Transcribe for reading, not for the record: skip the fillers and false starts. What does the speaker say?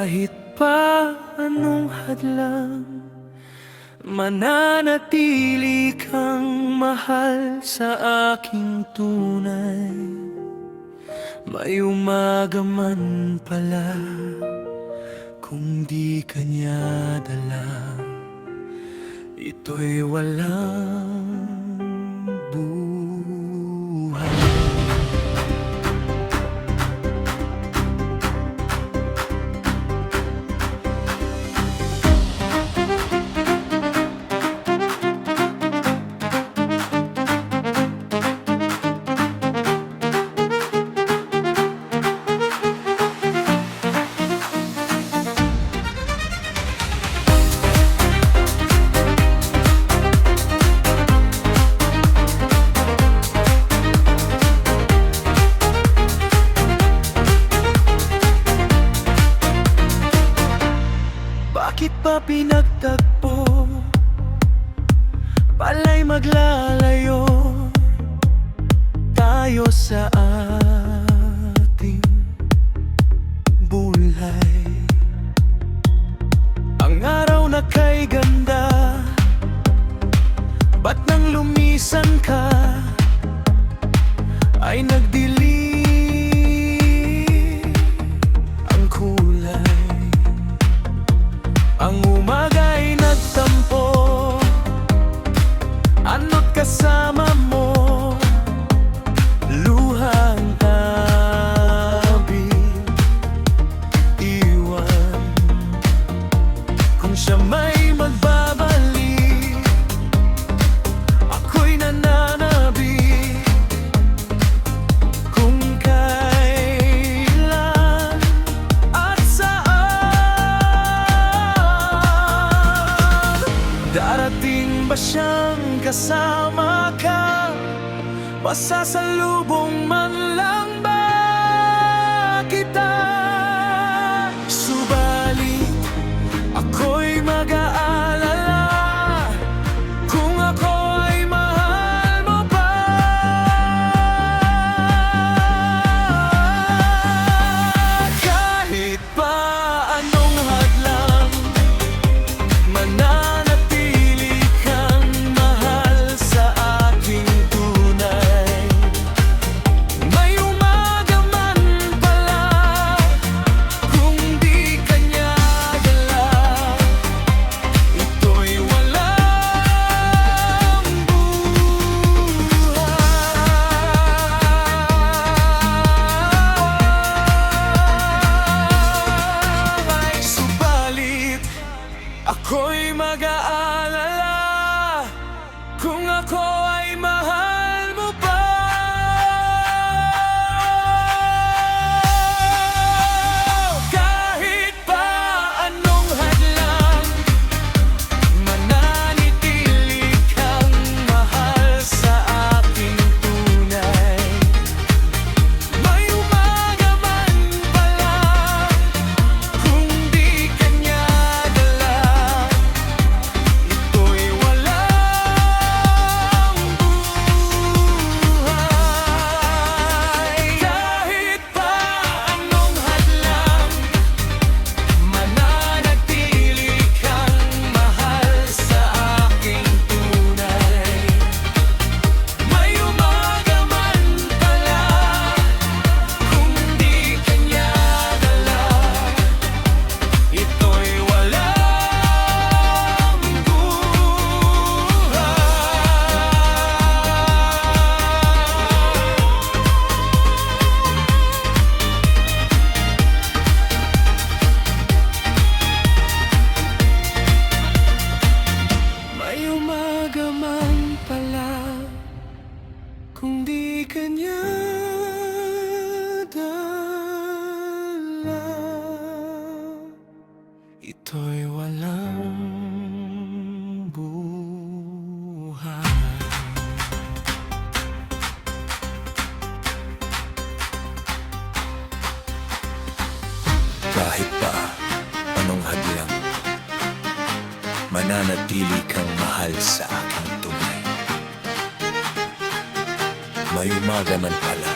Kahit pa anong hadlang, mananatili kang mahal sa aking tunay. May umaga man pala kung di ka niya dala, ito'y walang buhay. Bakit ba pinagtagpo? Pala'y maglalayo tayo sa ating buhay. Ang araw na kay ganda, ba't nang lumisan ka ay nagdilim ang kulay. Ang umaga'y nagtampo, ano't kasama mo, luhang tabi, iwan. Kung siya may magbabalik, ako'y nananabik. Kung kailan at saan, darating ba siyang kasama ka? Masasalubong man lang ba kita? Subalit ako'y mag-aalala kung ako ay mahal mo ba. Kahit pa anong hadlang, mananatili kang mahal sa aking tunay. May umaga man pala kung di ka niya dala, ito'y walang buhay. Subalit ako'y mag-aalala kung ako ay mahal mo ba. Kahit pa anong hadlang, mananatili kang mahal sa aking tunay. May umaga man pala kung di ka niya dala, ito'y walang buhay. Kahit pa anong hadlang, mananatili kang mahal sa aking tunay. May umaga man pala kung di ka niya dala, ito'y walang buhay. May umaga man pala kung di ka niya dala, ito'y walang buhay. Kahit pa anong hadlang, mananatili kang mahal sa aking tunay. May umaga man pala